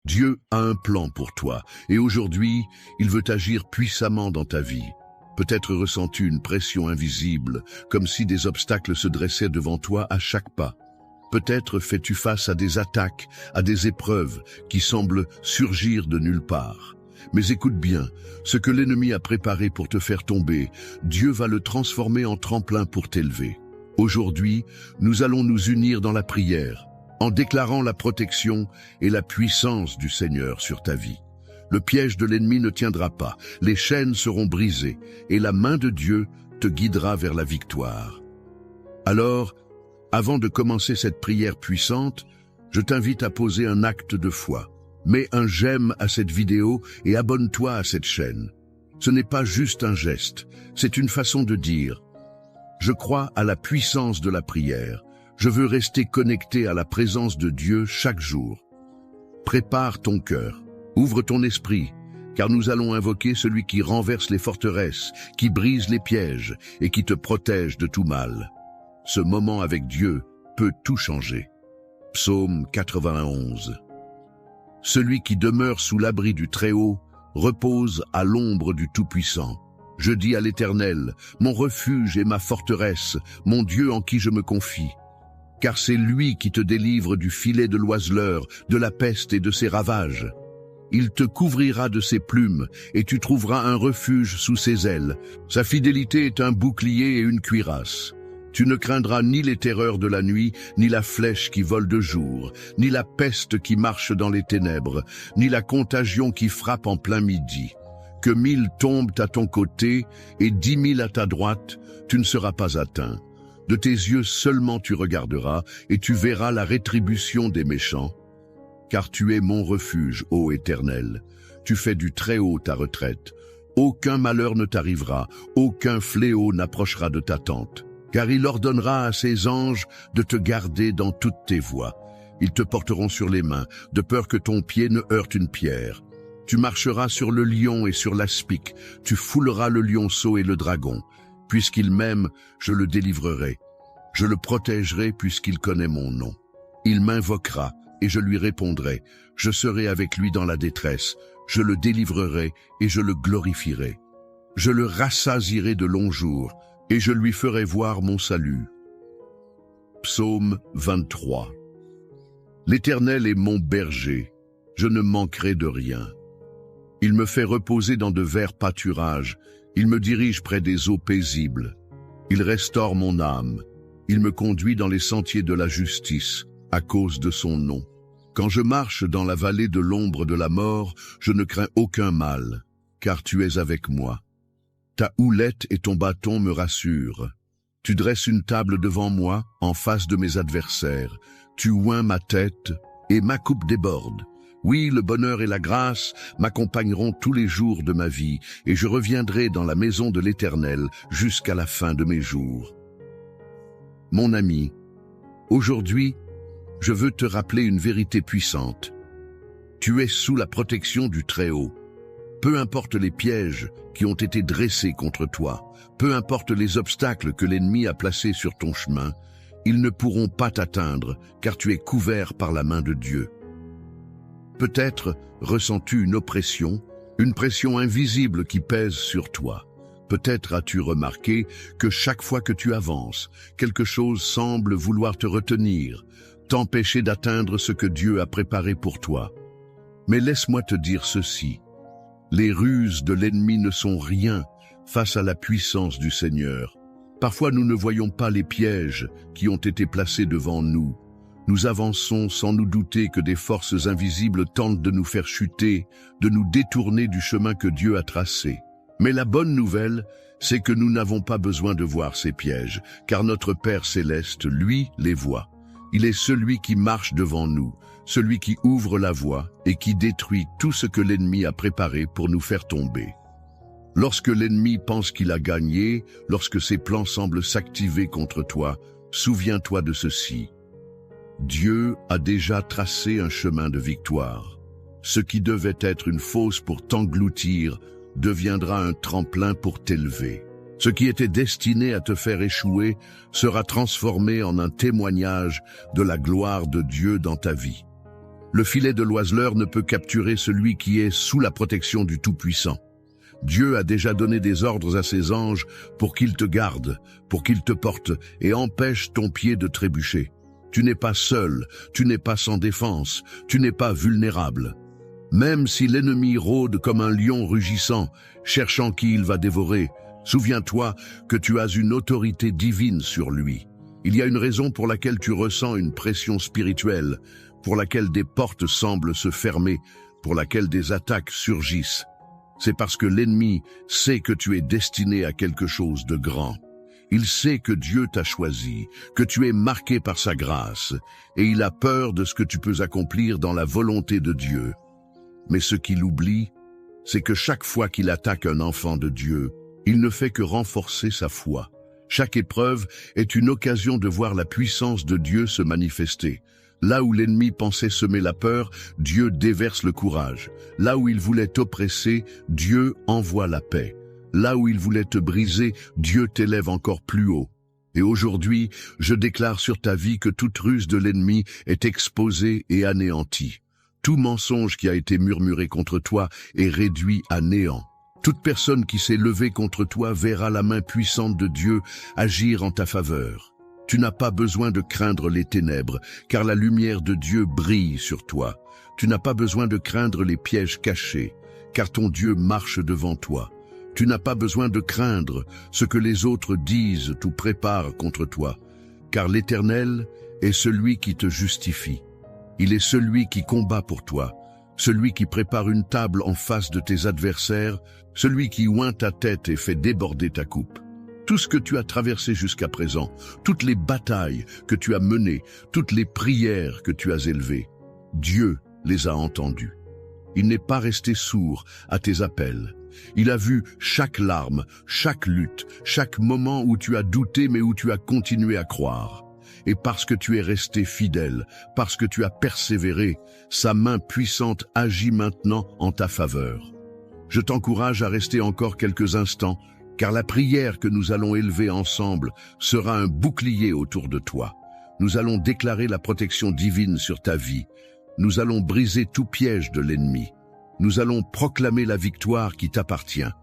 Dieu a un plan pour toi, et aujourd'hui, il veut agir puissamment dans ta vie. Peut-être ressens-tu une pression invisible, comme si des obstacles se dressaient devant toi à chaque pas. Peut-être fais-tu face à des attaques, à des épreuves qui semblent surgir de nulle part. Mais écoute bien, ce que l'ennemi a préparé pour te faire tomber, Dieu va le transformer en tremplin pour t'élever. Aujourd'hui, nous allons nous unir dans la prière, en déclarant la protection et la puissance du Seigneur sur ta vie. Le piège de l'ennemi ne tiendra pas, les chaînes seront brisées, et la main de Dieu te guidera vers la victoire. Alors, avant de commencer cette prière puissante, je t'invite à poser un acte de foi. Mets un j'aime à cette vidéo et abonne-toi à cette chaîne. Ce n'est pas juste un geste, c'est une façon de dire « Je crois à la puissance de la prière. Je veux rester connecté à la présence de Dieu chaque jour. » Prépare ton cœur, ouvre ton esprit, car nous allons invoquer celui qui renverse les forteresses, qui brise les pièges et qui te protège de tout mal. Ce moment avec Dieu peut tout changer. Psaume 91. Celui qui demeure sous l'abri du Très-Haut repose à l'ombre du Tout-Puissant. Je dis à l'Éternel, mon refuge et ma forteresse, mon Dieu en qui je me confie. Car c'est lui qui te délivre du filet de l'oiseleur, de la peste et de ses ravages. Il te couvrira de ses plumes, et tu trouveras un refuge sous ses ailes. Sa fidélité est un bouclier et une cuirasse. Tu ne craindras ni les terreurs de la nuit, ni la flèche qui vole de jour, ni la peste qui marche dans les ténèbres, ni la contagion qui frappe en plein midi. Que 1000 tombent à ton côté et 10 000 à ta droite, tu ne seras pas atteint. De tes yeux seulement tu regarderas, et tu verras la rétribution des méchants. Car tu es mon refuge, ô Éternel. Tu fais du Très-Haut ta retraite. Aucun malheur ne t'arrivera, aucun fléau n'approchera de ta tente. Car il ordonnera à ses anges de te garder dans toutes tes voies. Ils te porteront sur les mains, de peur que ton pied ne heurte une pierre. Tu marcheras sur le lion et sur l'aspic, tu fouleras le lionceau et le dragon. Puisqu'il m'aime, je le délivrerai. Je le protégerai puisqu'il connaît mon nom. Il m'invoquera et je lui répondrai. Je serai avec lui dans la détresse. Je le délivrerai et je le glorifierai. Je le rassasierai de longs jours et je lui ferai voir mon salut. Psaume 23. L'Éternel est mon berger, je ne manquerai de rien. Il me fait reposer dans de verts pâturages, il me dirige près des eaux paisibles. Il restaure mon âme, il me conduit dans les sentiers de la justice, à cause de son nom. Quand je marche dans la vallée de l'ombre de la mort, je ne crains aucun mal, car tu es avec moi. Ta houlette et ton bâton me rassurent. Tu dresses une table devant moi, en face de mes adversaires. Tu oins ma tête, et ma coupe déborde. Oui, le bonheur et la grâce m'accompagneront tous les jours de ma vie, et je reviendrai dans la maison de l'Éternel jusqu'à la fin de mes jours. Mon ami, aujourd'hui, je veux te rappeler une vérité puissante. Tu es sous la protection du Très-Haut. Peu importe les pièges qui ont été dressés contre toi, peu importe les obstacles que l'ennemi a placés sur ton chemin, ils ne pourront pas t'atteindre, car tu es couvert par la main de Dieu. Peut-être ressens-tu une pression invisible qui pèse sur toi. Peut-être as-tu remarqué que chaque fois que tu avances, quelque chose semble vouloir te retenir, t'empêcher d'atteindre ce que Dieu a préparé pour toi. Mais laisse-moi te dire ceci. Les ruses de l'ennemi ne sont rien face à la puissance du Seigneur. Parfois nous ne voyons pas les pièges qui ont été placés devant nous. Nous avançons sans nous douter que des forces invisibles tentent de nous faire chuter, de nous détourner du chemin que Dieu a tracé. Mais la bonne nouvelle, c'est que nous n'avons pas besoin de voir ces pièges, car notre Père céleste, lui, les voit. Il est celui qui marche devant nous, celui qui ouvre la voie et qui détruit tout ce que l'ennemi a préparé pour nous faire tomber. Lorsque l'ennemi pense qu'il a gagné, lorsque ses plans semblent s'activer contre toi, souviens-toi de ceci. Dieu a déjà tracé un chemin de victoire. Ce qui devait être une fosse pour t'engloutir deviendra un tremplin pour t'élever. Ce qui était destiné à te faire échouer sera transformé en un témoignage de la gloire de Dieu dans ta vie. Le filet de l'oiseleur ne peut capturer celui qui est sous la protection du Tout-Puissant. Dieu a déjà donné des ordres à ses anges pour qu'ils te gardent, pour qu'ils te portent et empêchent ton pied de trébucher. Tu n'es pas seul, tu n'es pas sans défense, tu n'es pas vulnérable. Même si l'ennemi rôde comme un lion rugissant, cherchant qui il va dévorer, souviens-toi que tu as une autorité divine sur lui. Il y a une raison pour laquelle tu ressens une pression spirituelle, pour laquelle des portes semblent se fermer, pour laquelle des attaques surgissent. C'est parce que l'ennemi sait que tu es destiné à quelque chose de grand. Il sait que Dieu t'a choisi, que tu es marqué par sa grâce, et il a peur de ce que tu peux accomplir dans la volonté de Dieu. Mais ce qu'il oublie, c'est que chaque fois qu'il attaque un enfant de Dieu, il ne fait que renforcer sa foi. Chaque épreuve est une occasion de voir la puissance de Dieu se manifester. Là où l'ennemi pensait semer la peur, Dieu déverse le courage. Là où il voulait t'oppresser, Dieu envoie la paix. Là où il voulait te briser, Dieu t'élève encore plus haut. Et aujourd'hui, je déclare sur ta vie que toute ruse de l'ennemi est exposée et anéantie. Tout mensonge qui a été murmuré contre toi est réduit à néant. Toute personne qui s'est levée contre toi verra la main puissante de Dieu agir en ta faveur. Tu n'as pas besoin de craindre les ténèbres, car la lumière de Dieu brille sur toi. Tu n'as pas besoin de craindre les pièges cachés, car ton Dieu marche devant toi. Tu n'as pas besoin de craindre ce que les autres disent ou préparent contre toi, car l'Éternel est celui qui te justifie. Il est celui qui combat pour toi, celui qui prépare une table en face de tes adversaires, celui qui oint ta tête et fait déborder ta coupe. Tout ce que tu as traversé jusqu'à présent, toutes les batailles que tu as menées, toutes les prières que tu as élevées, Dieu les a entendues. Il n'est pas resté sourd à tes appels. Il a vu chaque larme, chaque lutte, chaque moment où tu as douté mais où tu as continué à croire. Et parce que tu es resté fidèle, parce que tu as persévéré, sa main puissante agit maintenant en ta faveur. Je t'encourage à rester encore quelques instants, car la prière que nous allons élever ensemble sera un bouclier autour de toi. Nous allons déclarer la protection divine sur ta vie. Nous allons briser tout piège de l'ennemi. Nous allons proclamer la victoire qui t'appartient.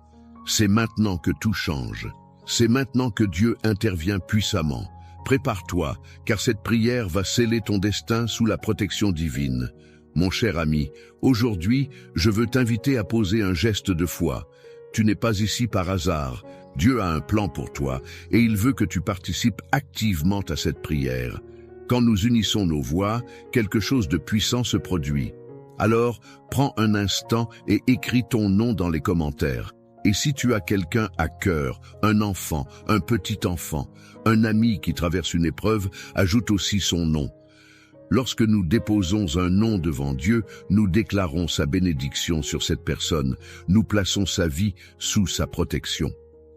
C'est maintenant que tout change. C'est maintenant que Dieu intervient puissamment. Prépare-toi, car cette prière va sceller ton destin sous la protection divine. Mon cher ami, aujourd'hui, je veux t'inviter à poser un geste de foi. Tu n'es pas ici par hasard. Dieu a un plan pour toi et il veut que tu participes activement à cette prière. Quand nous unissons nos voix, quelque chose de puissant se produit. Alors, prends un instant et écris ton nom dans les commentaires. Et si tu as quelqu'un à cœur, un enfant, un petit enfant, un ami qui traverse une épreuve, ajoute aussi son nom. Lorsque nous déposons un nom devant Dieu, nous déclarons sa bénédiction sur cette personne. Nous plaçons sa vie sous sa protection.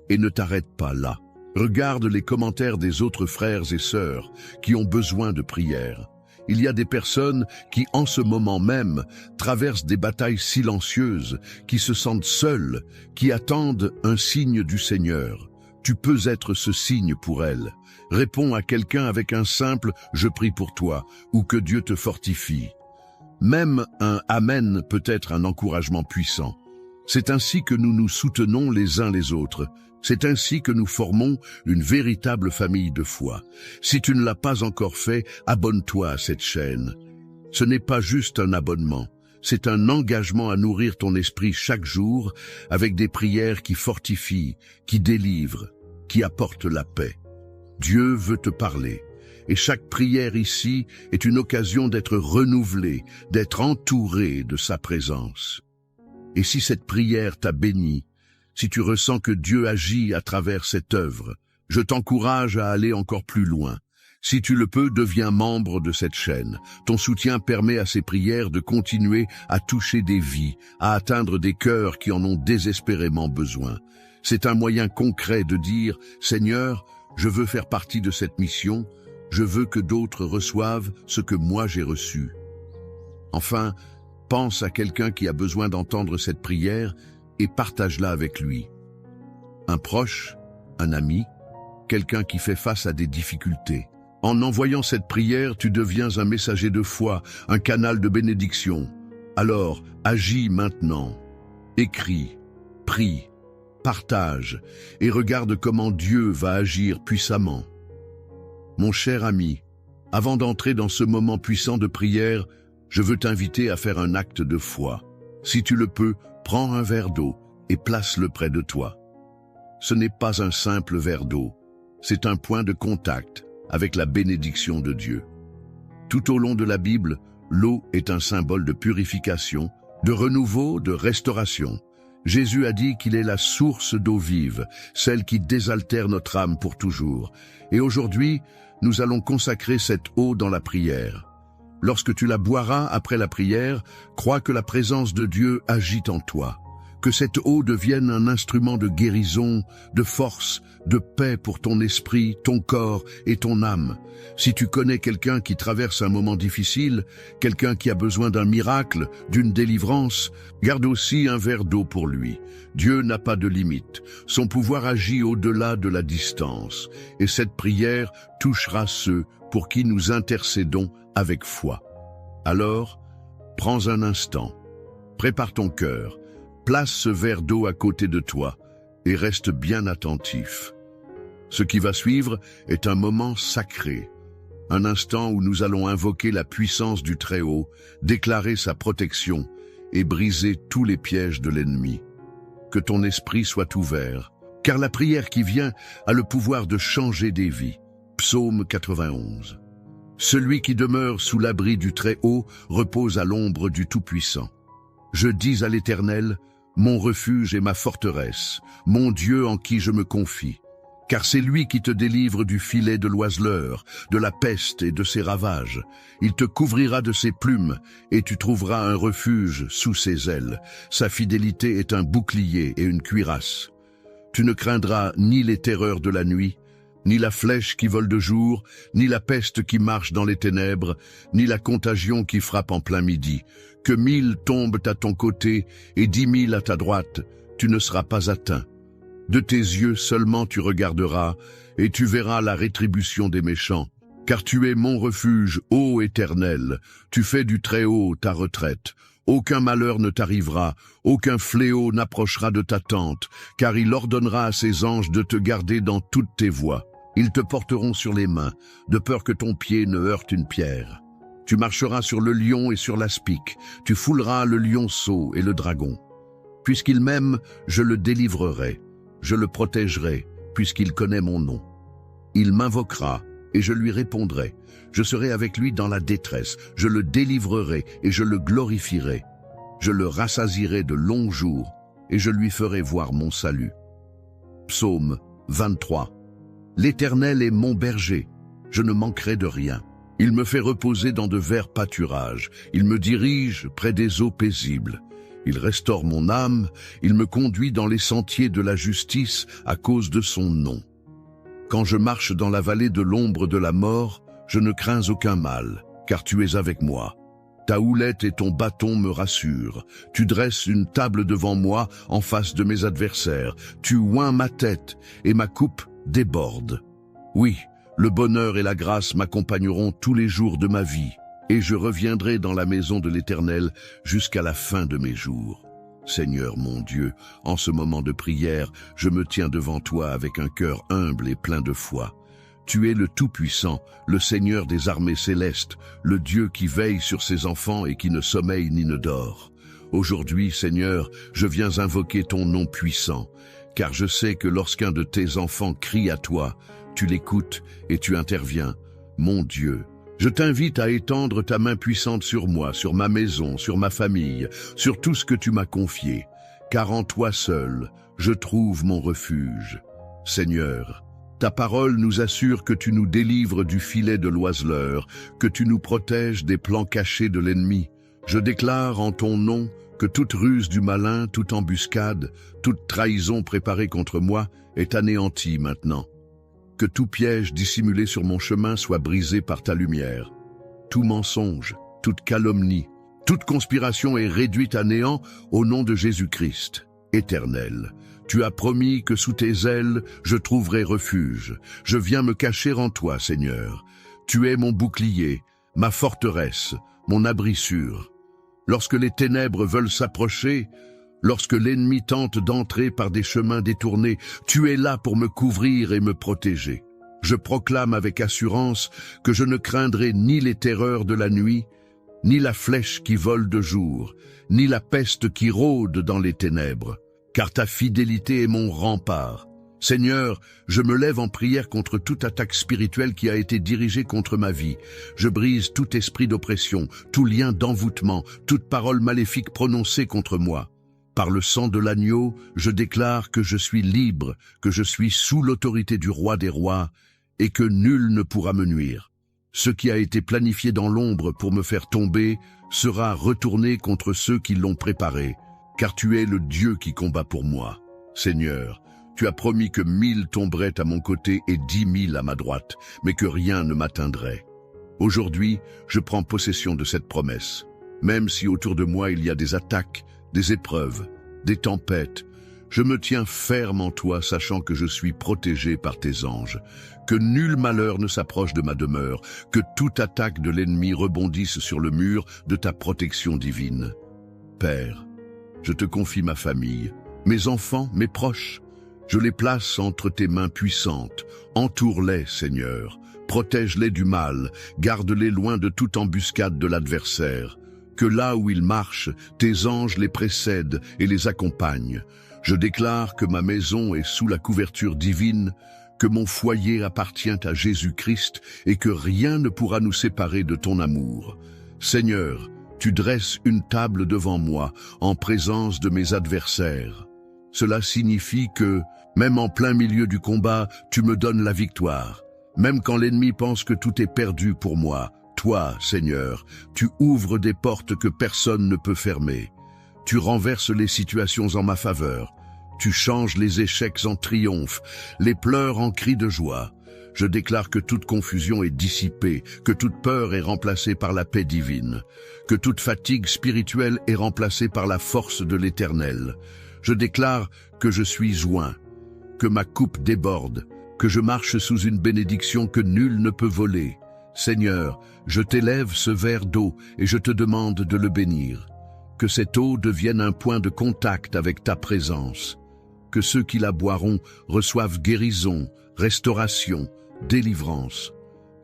Et ne t'arrête pas là. Regarde les commentaires des autres frères et sœurs qui ont besoin de prière. Il y a des personnes qui, en ce moment même, traversent des batailles silencieuses, qui se sentent seules, qui attendent un signe du Seigneur. Tu peux être ce signe pour elles. Réponds à quelqu'un avec un simple « Je prie pour toi » ou que Dieu te fortifie. Même un « Amen » peut être un encouragement puissant. C'est ainsi que nous nous soutenons les uns les autres. C'est ainsi que nous formons une véritable famille de foi. Si tu ne l'as pas encore fait, abonne-toi à cette chaîne. Ce n'est pas juste un abonnement, c'est un engagement à nourrir ton esprit chaque jour avec des prières qui fortifient, qui délivrent, qui apportent la paix. Dieu veut te parler, et chaque prière ici est une occasion d'être renouvelée, d'être entouré de sa présence. Et si cette prière t'a béni, si tu ressens que Dieu agit à travers cette œuvre, je t'encourage à aller encore plus loin. Si tu le peux, deviens membre de cette chaîne. Ton soutien permet à ces prières de continuer à toucher des vies, à atteindre des cœurs qui en ont désespérément besoin. C'est un moyen concret de dire « Seigneur, je veux faire partie de cette mission, je veux que d'autres reçoivent ce que moi j'ai reçu. » Enfin, pense à quelqu'un qui a besoin d'entendre cette prière et partage-la avec lui. Un proche, un ami, quelqu'un qui fait face à des difficultés. En envoyant cette prière, tu deviens un messager de foi, un canal de bénédiction. Alors, agis maintenant. Écris, prie, partage et regarde comment Dieu va agir puissamment. Mon cher ami, avant d'entrer dans ce moment puissant de prière, je veux t'inviter à faire un acte de foi. Si tu le peux, prends un verre d'eau et place-le près de toi. Ce n'est pas un simple verre d'eau, c'est un point de contact avec la bénédiction de Dieu. Tout au long de la Bible, l'eau est un symbole de purification, de renouveau, de restauration. Jésus a dit qu'il est la source d'eau vive, celle qui désaltère notre âme pour toujours. Et aujourd'hui, nous allons consacrer cette eau dans la prière. Lorsque tu la boiras après la prière, crois que la présence de Dieu agit en toi. Que cette eau devienne un instrument de guérison, de force, de paix pour ton esprit, ton corps et ton âme. Si tu connais quelqu'un qui traverse un moment difficile, quelqu'un qui a besoin d'un miracle, d'une délivrance, garde aussi un verre d'eau pour lui. Dieu n'a pas de limite. Son pouvoir agit au-delà de la distance. Et cette prière touchera ceux pour qui nous intercédons avec foi. Alors, prends un instant, prépare ton cœur, place ce verre d'eau à côté de toi et reste bien attentif. Ce qui va suivre est un moment sacré, un instant où nous allons invoquer la puissance du Très-Haut, déclarer sa protection et briser tous les pièges de l'ennemi. Que ton esprit soit ouvert, car la prière qui vient a le pouvoir de changer des vies. Psaume 91. Celui qui demeure sous l'abri du Très-Haut repose à l'ombre du Tout-Puissant. Je dis à l'Éternel, mon refuge et ma forteresse, mon Dieu en qui je me confie. Car c'est lui qui te délivre du filet de l'oiseleur, de la peste et de ses ravages. Il te couvrira de ses plumes, et tu trouveras un refuge sous ses ailes. Sa fidélité est un bouclier et une cuirasse. Tu ne craindras ni les terreurs de la nuit, ni la flèche qui vole de jour, ni la peste qui marche dans les ténèbres, ni la contagion qui frappe en plein midi. Que 1000 tombent à ton côté et 10 000 à ta droite, tu ne seras pas atteint. De tes yeux seulement tu regarderas, et tu verras la rétribution des méchants. Car tu es mon refuge, ô Éternel, tu fais du Très-Haut ta retraite. Aucun malheur ne t'arrivera, aucun fléau n'approchera de ta tente, car il ordonnera à ses anges de te garder dans toutes tes voies. Ils te porteront sur les mains, de peur que ton pied ne heurte une pierre. Tu marcheras sur le lion et sur l'aspic, tu fouleras le lionceau et le dragon. Puisqu'il m'aime, je le délivrerai, je le protégerai, puisqu'il connaît mon nom. Il m'invoquera, et je lui répondrai. Je serai avec lui dans la détresse, je le délivrerai et je le glorifierai. Je le rassasierai de longs jours, et je lui ferai voir mon salut. Psaume 23. L'Éternel est mon berger, je ne manquerai de rien. Il me fait reposer dans de verts pâturages, il me dirige près des eaux paisibles. Il restaure mon âme, il me conduit dans les sentiers de la justice à cause de son nom. Quand je marche dans la vallée de l'ombre de la mort, je ne crains aucun mal, car tu es avec moi. Ta houlette et ton bâton me rassurent. Tu dresses une table devant moi en face de mes adversaires. Tu oins ma tête et ma coupe déborde. Oui, le bonheur et la grâce m'accompagneront tous les jours de ma vie, et je reviendrai dans la maison de l'Éternel jusqu'à la fin de mes jours. Seigneur mon Dieu, en ce moment de prière, je me tiens devant toi avec un cœur humble et plein de foi. Tu es le Tout-Puissant, le Seigneur des armées célestes, le Dieu qui veille sur ses enfants et qui ne sommeille ni ne dort. Aujourd'hui, Seigneur, je viens invoquer ton nom puissant, car je sais que lorsqu'un de tes enfants crie à toi, tu l'écoutes et tu interviens. Mon Dieu, je t'invite à étendre ta main puissante sur moi, sur ma maison, sur ma famille, sur tout ce que tu m'as confié, car en toi seul, je trouve mon refuge. Seigneur, ta parole nous assure que tu nous délivres du filet de l'oiseleur, que tu nous protèges des plans cachés de l'ennemi. Je déclare en ton nom que toute ruse du malin, toute embuscade, toute trahison préparée contre moi est anéantie maintenant. Que tout piège dissimulé sur mon chemin soit brisé par ta lumière. Tout mensonge, toute calomnie, toute conspiration est réduite à néant au nom de Jésus-Christ. Éternel, tu as promis que sous tes ailes, je trouverai refuge. Je viens me cacher en toi, Seigneur. Tu es mon bouclier, ma forteresse, mon abri sûr. Lorsque les ténèbres veulent s'approcher, lorsque l'ennemi tente d'entrer par des chemins détournés, tu es là pour me couvrir et me protéger. Je proclame avec assurance que je ne craindrai ni les terreurs de la nuit, ni la flèche qui vole de jour, ni la peste qui rôde dans les ténèbres, car ta fidélité est mon rempart. Seigneur, je me lève en prière contre toute attaque spirituelle qui a été dirigée contre ma vie. Je brise tout esprit d'oppression, tout lien d'envoûtement, toute parole maléfique prononcée contre moi. Par le sang de l'agneau, je déclare que je suis libre, que je suis sous l'autorité du roi des rois, et que nul ne pourra me nuire. Ce qui a été planifié dans l'ombre pour me faire tomber sera retourné contre ceux qui l'ont préparé, car tu es le Dieu qui combat pour moi. Seigneur, tu as promis que 1000 tomberaient à mon côté et 10 000 à ma droite, mais que rien ne m'atteindrait. Aujourd'hui, je prends possession de cette promesse. Même si autour de moi il y a des attaques, des épreuves, des tempêtes, je me tiens ferme en toi, sachant que je suis protégé par tes anges, que nul malheur ne s'approche de ma demeure, que toute attaque de l'ennemi rebondisse sur le mur de ta protection divine. Père, je te confie ma famille, mes enfants, mes proches. Je les place entre tes mains puissantes. Entoure-les, Seigneur. Protège-les du mal. Garde-les loin de toute embuscade de l'adversaire. Que là où ils marchent, tes anges les précèdent et les accompagnent. Je déclare que ma maison est sous la couverture divine, que mon foyer appartient à Jésus-Christ et que rien ne pourra nous séparer de ton amour. Seigneur, tu dresses une table devant moi en présence de mes adversaires. Cela signifie que, même en plein milieu du combat, tu me donnes la victoire. Même quand l'ennemi pense que tout est perdu pour moi, toi, Seigneur, tu ouvres des portes que personne ne peut fermer. Tu renverses les situations en ma faveur. Tu changes les échecs en triomphe, les pleurs en cris de joie. Je déclare que toute confusion est dissipée, que toute peur est remplacée par la paix divine, que toute fatigue spirituelle est remplacée par la force de l'Éternel. Je déclare que je suis joint, que ma coupe déborde, que je marche sous une bénédiction que nul ne peut voler. Seigneur, je t'élève ce verre d'eau et je te demande de le bénir. Que cette eau devienne un point de contact avec ta présence. Que ceux qui la boiront reçoivent guérison, restauration, délivrance.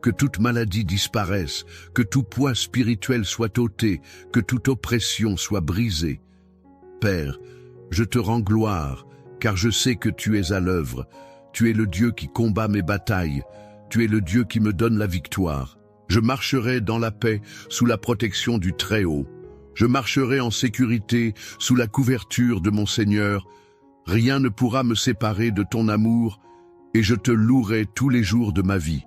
Que toute maladie disparaisse, que tout poids spirituel soit ôté, que toute oppression soit brisée. Père, je te rends gloire, car je sais que tu es à l'œuvre. Tu es le Dieu qui combat mes batailles. Tu es le Dieu qui me donne la victoire. Je marcherai dans la paix sous la protection du Très-Haut. Je marcherai en sécurité sous la couverture de mon Seigneur. Rien ne pourra me séparer de ton amour, et je te louerai tous les jours de ma vie.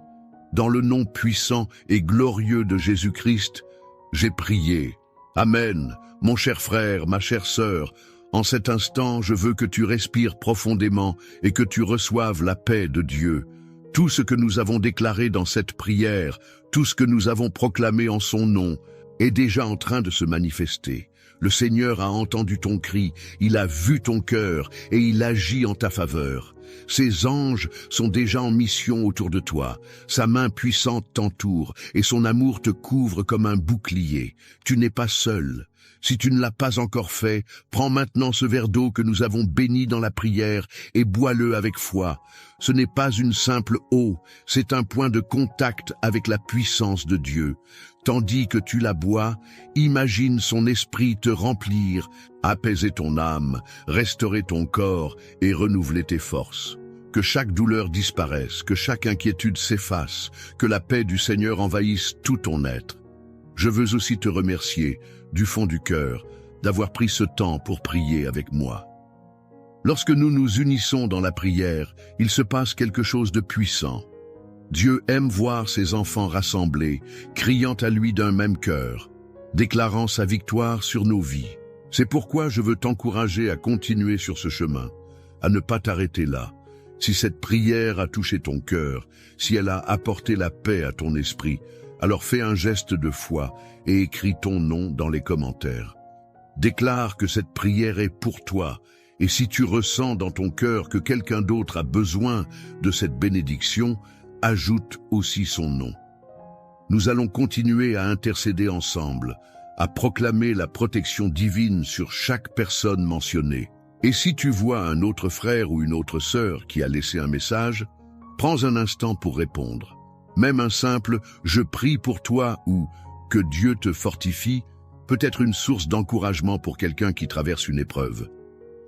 Dans le nom puissant et glorieux de Jésus-Christ, j'ai prié. Amen, mon cher frère, ma chère sœur. En cet instant, je veux que tu respires profondément et que tu reçoives la paix de Dieu. Tout ce que nous avons déclaré dans cette prière, tout ce que nous avons proclamé en son nom, est déjà en train de se manifester. Le Seigneur a entendu ton cri, il a vu ton cœur et il agit en ta faveur. Ses anges sont déjà en mission autour de toi. Sa main puissante t'entoure et son amour te couvre comme un bouclier. Tu n'es pas seul. Si tu ne l'as pas encore fait, prends maintenant ce verre d'eau que nous avons béni dans la prière et bois-le avec foi. Ce n'est pas une simple eau, c'est un point de contact avec la puissance de Dieu. Tandis que tu la bois, imagine son esprit te remplir, apaiser ton âme, restaurer ton corps et renouveler tes forces. Que chaque douleur disparaisse, que chaque inquiétude s'efface, que la paix du Seigneur envahisse tout ton être. Je veux aussi te remercier, du fond du cœur, d'avoir pris ce temps pour prier avec moi. Lorsque nous nous unissons dans la prière, il se passe quelque chose de puissant. Dieu aime voir ses enfants rassemblés, criant à lui d'un même cœur, déclarant sa victoire sur nos vies. C'est pourquoi je veux t'encourager à continuer sur ce chemin, à ne pas t'arrêter là. Si cette prière a touché ton cœur, si elle a apporté la paix à ton esprit, alors fais un geste de foi et écris ton nom dans les commentaires. Déclare que cette prière est pour toi, et si tu ressens dans ton cœur que quelqu'un d'autre a besoin de cette bénédiction, ajoute aussi son nom. Nous allons continuer à intercéder ensemble, à proclamer la protection divine sur chaque personne mentionnée. Et si tu vois un autre frère ou une autre sœur qui a laissé un message, prends un instant pour répondre. Même un simple « je prie pour toi » ou « que Dieu te fortifie » peut être une source d'encouragement pour quelqu'un qui traverse une épreuve.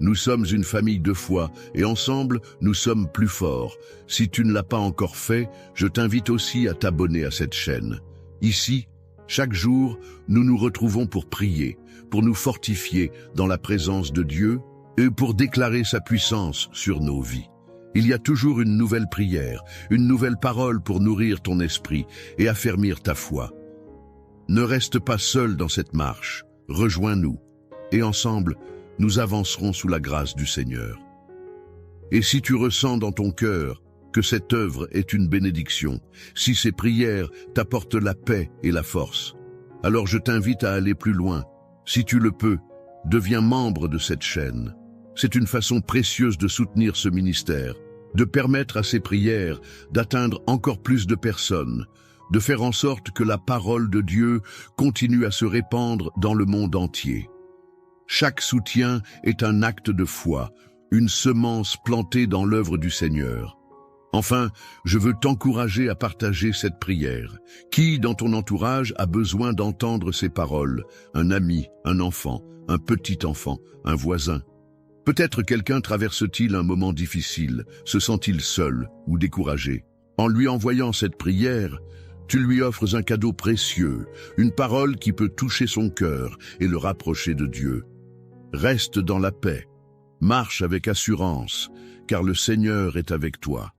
Nous sommes une famille de foi et ensemble, nous sommes plus forts. Si tu ne l'as pas encore fait, je t'invite aussi à t'abonner à cette chaîne. Ici, chaque jour, nous nous retrouvons pour prier, pour nous fortifier dans la présence de Dieu et pour déclarer sa puissance sur nos vies. Il y a toujours une nouvelle prière, une nouvelle parole pour nourrir ton esprit et affermir ta foi. Ne reste pas seul dans cette marche, rejoins-nous et ensemble, nous avancerons sous la grâce du Seigneur. Et si tu ressens dans ton cœur que cette œuvre est une bénédiction, si ces prières t'apportent la paix et la force, alors je t'invite à aller plus loin. Si tu le peux, deviens membre de cette chaîne. C'est une façon précieuse de soutenir ce ministère, de permettre à ces prières d'atteindre encore plus de personnes, de faire en sorte que la parole de Dieu continue à se répandre dans le monde entier. Chaque soutien est un acte de foi, une semence plantée dans l'œuvre du Seigneur. Enfin, je veux t'encourager à partager cette prière. Qui dans ton entourage a besoin d'entendre ces paroles? Un ami, un enfant, un petit enfant, un voisin. Peut-être quelqu'un traverse-t-il un moment difficile, se sent-il seul ou découragé. En lui envoyant cette prière, tu lui offres un cadeau précieux, une parole qui peut toucher son cœur et le rapprocher de Dieu. Reste dans la paix, marche avec assurance, car le Seigneur est avec toi.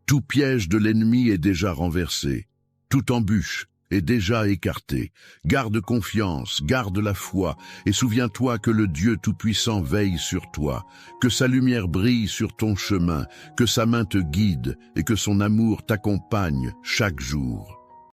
Tout piège de l'ennemi est déjà renversé, toute embûche est déjà écartée. Garde confiance, garde la foi, et souviens-toi que le Dieu Tout-Puissant veille sur toi, que sa lumière brille sur ton chemin, que sa main te guide et que son amour t'accompagne chaque jour.